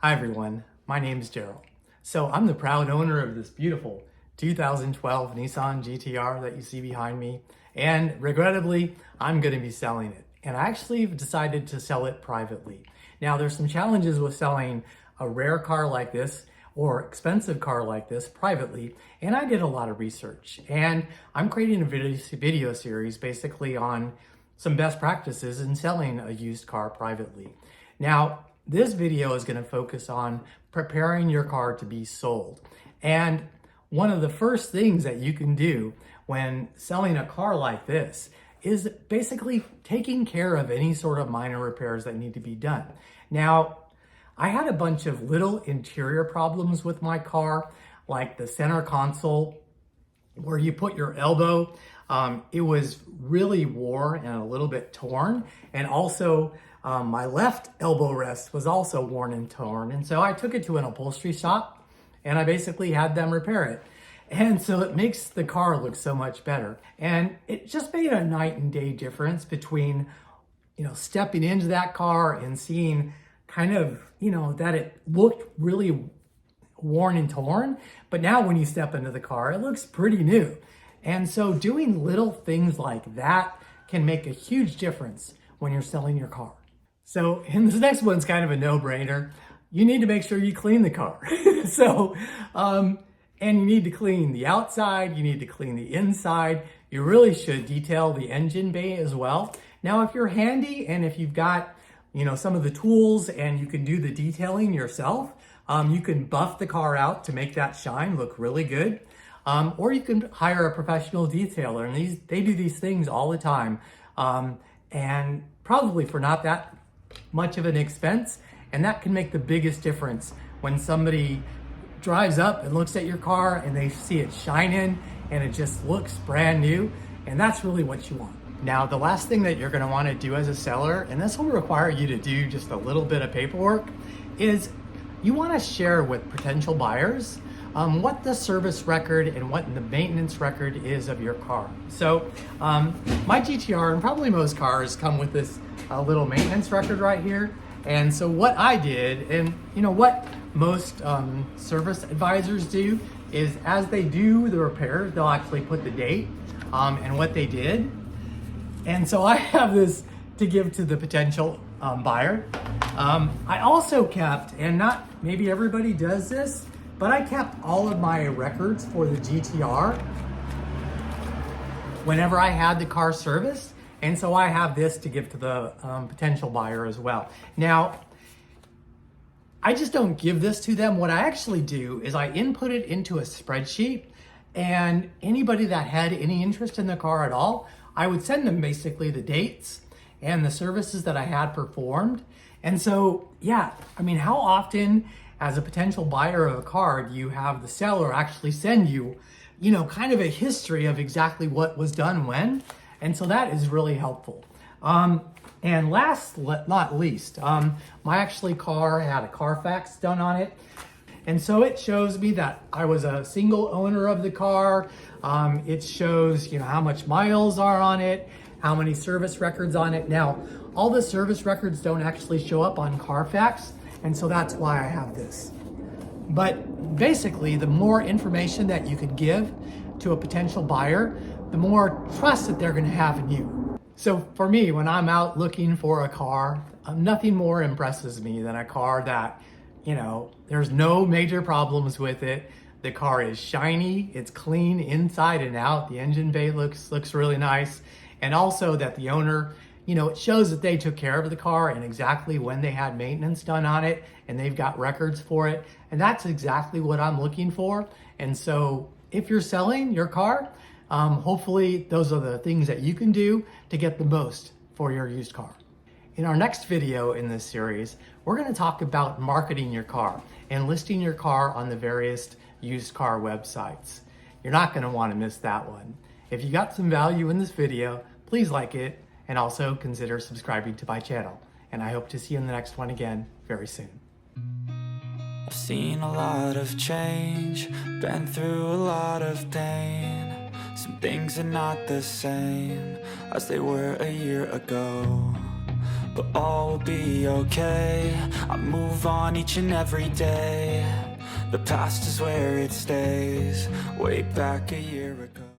Hi everyone, my name is Gerald. So I'm the proud owner of this beautiful 2012 Nissan GT-R that you see behind me, and regrettably, I'm going to be selling it. And I actually decided to sell it privately. Now there's some challenges with selling a rare car like this or expensive car like this privately, and I did a lot of research. And I'm creating a video series basically on some best practices in selling a used car privately. Now, this video is going to focus on preparing your car to be sold. And one of the first things that you can do when selling a car like this is basically taking care of any sort of minor repairs that need to be done. Now, I had a bunch of little interior problems with my car, like the center console where you put your elbow. It was really worn and a little bit torn, and also my left elbow rest was also worn and torn. And so I took it to an upholstery shop and I basically had them repair it. And so it makes the car look so much better. And it just made a night and day difference between, stepping into that car and seeing kind of, that it looked really worn and torn. But now when you step into the car, it looks pretty new. And so doing little things like that can make a huge difference when you're selling your car. So, and this next one's kind of a no-brainer. You need to make sure you clean the car. And you need to clean the outside, you need to clean the inside. You really should detail the engine bay as well. Now, if you're handy and if you've got, some of the tools and you can do the detailing yourself, you can buff the car out to make that shine look really good. Or you can hire a professional detailer, and they do these things all the time. And probably for not that much of an expense, and that can make the biggest difference when somebody drives up and looks at your car and they see it shining and it just looks brand new, and that's really what you want. Now, the last thing that you're going to want to do as a seller, and this will require you to do just a little bit of paperwork, is you want to share with potential buyers what the service record and what the maintenance record is of your car. So my GT-R and probably most cars come with this little maintenance record right here. And so what I did, and what most service advisors do, is as they do the repairs, they'll actually put the date and what they did. And so I have this to give to the potential buyer. I also kept, and not maybe everybody does this, but I kept all of my records for the GT-R whenever I had the car serviced. And so I have this to give to the potential buyer as well. Now, I just don't give this to them. What I actually do is I input it into a spreadsheet, and anybody that had any interest in the car at all, I would send them basically the dates and the services that I had performed. And so, how often as a potential buyer of a car do you have the seller actually send you, kind of a history of exactly what was done when? And so that is really helpful. And last but not least, my car had a Carfax done on it. And so it shows me that I was a single owner of the car. It shows, how much miles are on it, how many service records on it. Now, all the service records don't actually show up on Carfax, and so that's why I have this. But basically, the more information that you could give to a potential buyer, the more trust that they're going to have in you. So for me, when I'm out looking for a car, nothing more impresses me than a car that, there's no major problems with it. The car is shiny, it's clean inside and out. The engine bay looks really nice. And also that the owner, it shows that they took care of the car and exactly when they had maintenance done on it, and they've got records for it. And that's exactly what I'm looking for. And so if you're selling your car, hopefully those are the things that you can do to get the most for your used car. In our next video in this series, we're going to talk about marketing your car and listing your car on the various used car websites. You're not going to want to miss that one. If you got some value in this video, please like it and also consider subscribing to my channel. And I hope to see you in the next one again very soon. I've seen a lot of change, been through a lot of pain. Some things are not the same as they were a year ago. but all will be okay. I move on each and every day. The past is where it stays, way back a year ago.